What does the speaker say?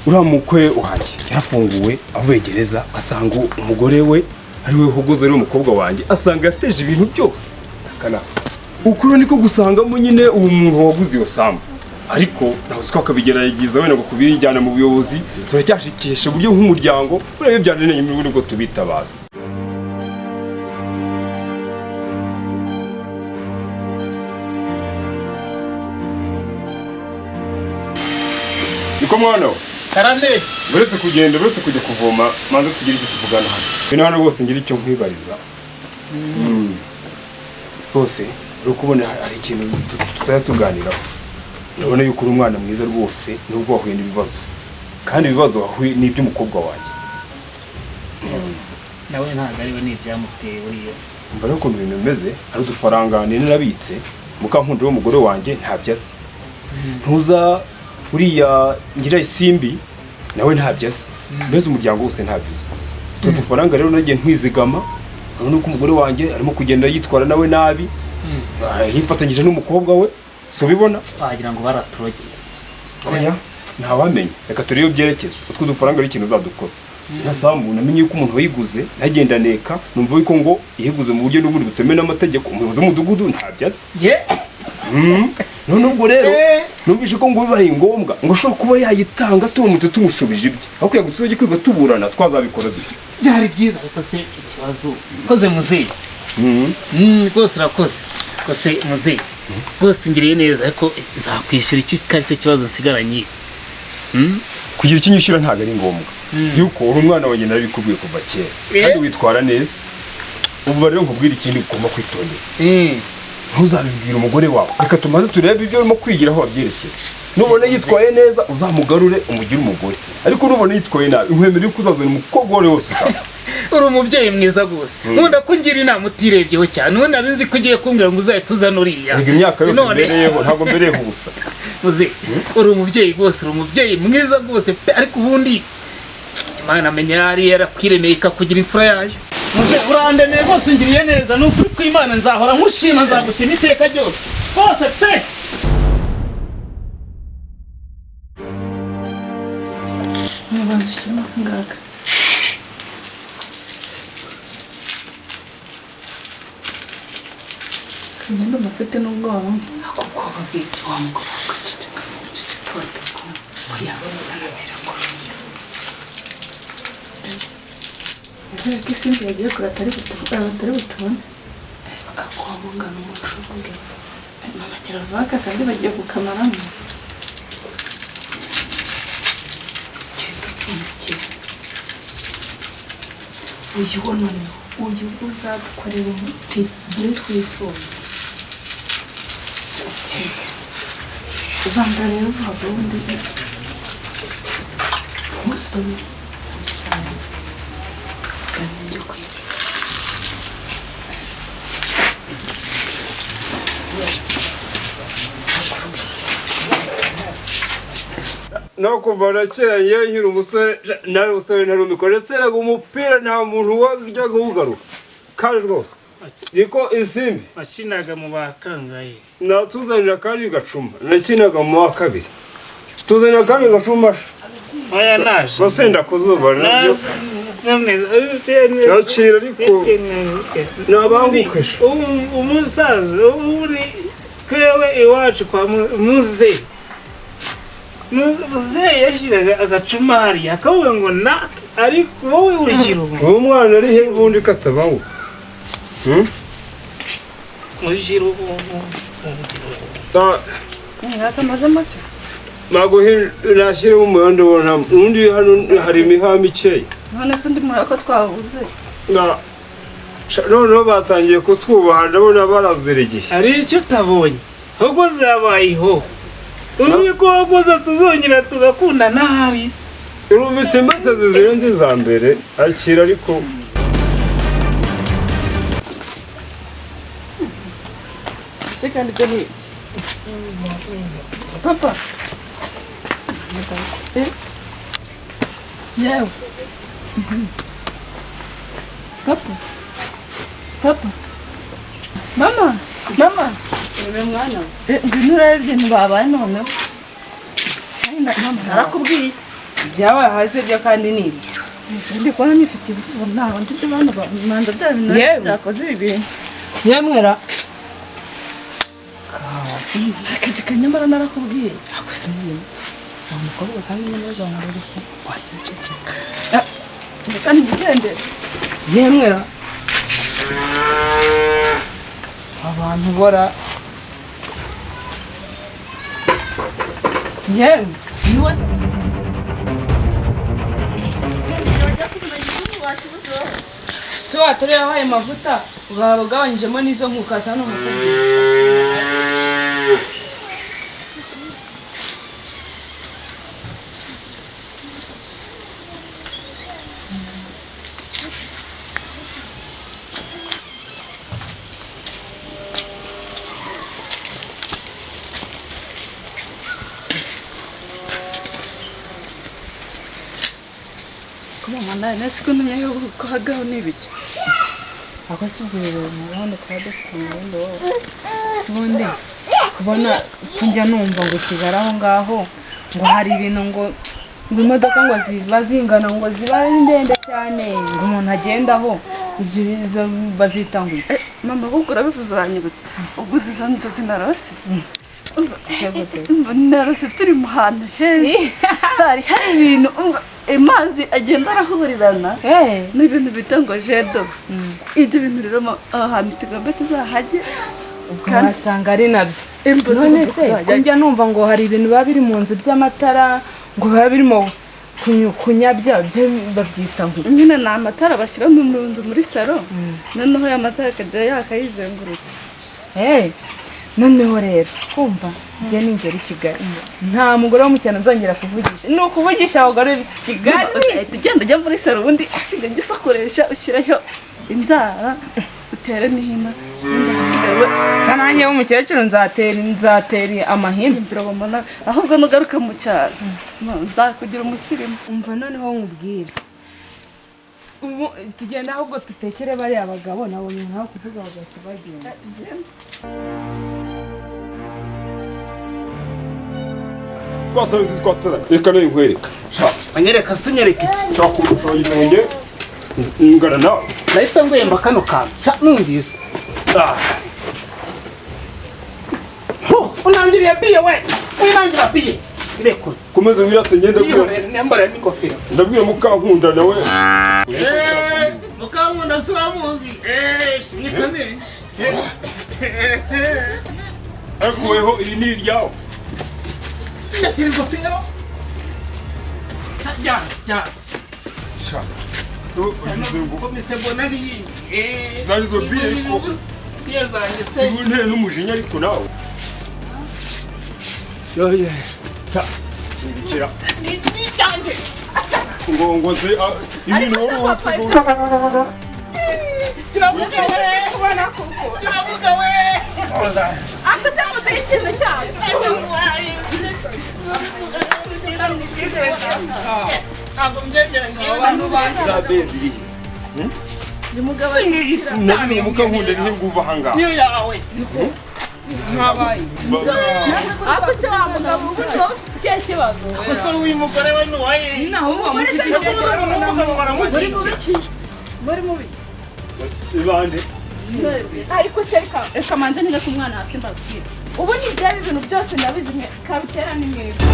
uramukwe wanjye yarafunguwe avuye gereza asanga umugore we ari we huguze ari umukobwa wanjye asanga yateje ibintu byose kana ukuro niko gusangamo nyine uwo muntu waguze iyo sambu ariko naho twakabigerageza wenda ngo kubirijyana mu buyobozi turacyashikisha buryo nk'umuryango urebe byananeye muri bwo tubitabaza Niko mwana karame uretse kugenda uretse kujya kuvoma manze tugira icyo tuvugana hano bino hano bose ngira icyo nkwibariza bose urukubona hari ikintu tutaya tuganiraho nabona yuko uri umwana mwiza rwose nubwo wahuye n'ibibazo kandi ibibazo wahuye n'iby'umukobwa wanjye nawe ntabwo ari we n'ibyamuteye buriya umva rero ukuntu ibintu bimeze ari udufaranga nirabitse mukankundira w'umugore wanjye ntabyo azi ntuza uriya ngira isimbi nawe ntabyo azi mbese umuryango wose ntabyo azi utu dufaranga rero nagiye nkwizigama urabona ko umugore wanjye arimo kugenda yitwara nawe nabi yifatanyije n'umukobwa we so bibona wagira ngo baraturogeye oya ntawamenya reka turebe byerekeza utwo dufaranga ari ikintu uzadukoza nasambu namenye yuko umuntu wayiguze ntagenda neka numva yuko ngo yiguze mu buryo n'ubundi butemewe n'amategeko umuyobozi w'umudugudu ntabyo azi none ubwo rero numvise ko ngo bibaye ngombwa ngo ashobora kuba yayitanga turamutse tumushubije ibye aho kugira ngo tuzajye kwiga tuburana twazabikora dute byari byiza ariko se ikibazo koze muzeyi rwose urakoze kose muzeyi rwose ungiriye neza ariko nzakwishyura iki ari cyo kibazo nsigaranye kugira icyo nyishyura ntabwo ari ngombwa yuko uri umwana wanjye narabikubwiye kuva kera kandi witwara neza ubu rero nkubwira ikindi ugomba kwitondera ntuzabibwira umugore wawe reka tumaze turebe ibyo urimo kwigira aho wabyerekeza nubona yitwaye neza uzamugarure umugire umugore ariko nubona yitwaye nabi nkwemere yuko uzazana umukobwa wari wose ushaka uri umubyeyi mwiza rwose nkunda ko ngira inama utirebyeho cyane ubu nari nzi ko ugiye kumbwira ngo uzahite uzana uriya rega imyaka yose mbereyeho ntabwo mbereyeho ubusa uri umubyeyi rwose uri umubyeyi mwiza rwose pe ariko ubundi imana amenya yari yarakwiremeye ikakugira imfura yayo muze urandemeye rwose ungiriye neza ni ukuri kw'imana nzahora nkushima nzagushima iteka ryose rwose pe Nibanza ushyiramo akangaka kagenda amafite n'ubwoba ubwoba bw'iki wa mugabo ugaceceka tuwateka kuyaboneza nabera kurumira kubera ko isimbi yagiye kure atari butubone akwamungana umuco ubwe mama kiravaka kandi bagiye gukamaramo cyedupfundikiye uyu wo noneho uyu uzadukorera umuti muri twifuza uvanga rero uvuga ubundi umusore nzanye ibyo kwiga no kuva na kera yewe nkiri umusore nari umusore nari umukore yatseraga umupira nta muntu wajyaga uwugaruka kandi rwose niko isimbi wakinaga mu bakangaye natuzanira kandi gacuma nakinaga mu wa kabiri tuzanira kandi gacuma oya naje basenda kuzuba nabyo yakira ariko nabangukesha umusaza uri kwewe iwacu kwa muzeyi muzeyi yashyiraga agacuma hariya akavuga ngo na ariko wowe ugira uwo mwana ari he ubundi katabaho ugira atamaze amase ntabwo nashyiremo umuhanda ubona undi hano hari imihanda mikeya none se undi muhaka twabuze noneho batangiye kutwubaha ndabona baraziregeye hari icyo utabonye ahubwo zabayeho uzi ko wakoze tuzongera tugakundana hari urumvitse imbatse zirenze iza mbere akira ariko se kandi ibyo ni papa yewe papa mama uri mwana ngwino urebe ibintu babaye noneho mama narakubwiye byabaye hasi byo kandi ni ibi ndi kubona nifite ibibazo ntabwo nzi ibyo bana bamanza bya bintu Yewe. byakoze ibi bintu yemwera akazi kanyamara narakubwiye akoze ibintu nta mukobwa kandi neza wamureshya kandi ngigendere yemwera abantu bora yemwe niwe si watoreye ahaye amavuta ugahaba ugabanyijemo n'izo nkukasa no mukubwira mama nawe nasi ko ntumye yo kuhagaho n'ibiki ako si ubwiriro mu ruhande twari dufite umurundo wose si ubundi kubona njya numva ngo Kigali aho ngaho ngo hari ibintu ngo imodoka ngo ziba zingana ngo ziba ari ndende cyane ngo umuntu agendaho ibyo bizo bazita ngo mama ahubwo urabivuze uranyibutse ubwo izo nzozi narose narose turi mu hantu heza hari ibintu amazi agenda arahurirana n'ibintu bita ngo jedo ibyo bintu rero ahantu tugomba tuzahajye ukahasanga ari nabyo none se njya numva ngo hari ibintu biba biri mu nzu by'amatara ngo biba birimo kunyabya byo babyita ngo nyine ni amatara bashyira mu nzu muri salo noneho aya matara akajya yakayizengurutse noneho rero kumva njye ningera i Kigali nta mugore wo mu cyaro nzongera kuvugisha ni ukuvugisha abagore b'i Kigali ugahita ugenda ujya muri salo ubundi asigaye ugisokoresha ushyiraho inzara utere n'ihina ubundi hasigaye sa nanjye w'umukecuru nzatera amahembe imvura bamona ahubwo nugaruka mu cyaro nzakugira umusirimu umva noneho nkubwire ubu tugenda ahubwo dutekere bariya bagabo nabonye nkaho kuvuga bagahita bagenda twasabizi twatara reka nayo nkwereka anyereka sinyereka iki nshaka umushongi wanjye ngana nawe nahita ngwemba kano kantu numvise unangiriye biye we winangira biye irekure komeza wirate ngenda nyambara n'ingofero ndabwira mukankunda nawe mukankunda suramuzi shinyikaze ariko weho iri ni iryawe shakira ingofero jya komise mbona ari yindi zarizo biye ariko biye zanjye se ubu nteye n'umujinya ariko nawe ngikira n'icyanjye ngo nze ibintu wose kiravuga we ubona kuko kiravuga we akase muze ikintu cyayo ntabwo mbyemera ngewe abantu baje zabeziri uyu mugabo nabize mukankunda ni nguva hanga niyo yawe nkabaye akase wa mugabo ubundi wowe ufite ikihe kibazo gusa uyu mugore we nuwaye naho wamufite icyerekezo n'umugabo baramukica muri mubi ibande ariko se reka manze nire ku mwana hasi mbabwire ubu ni byari ibintu byose nabizi kabitera n'imwebwe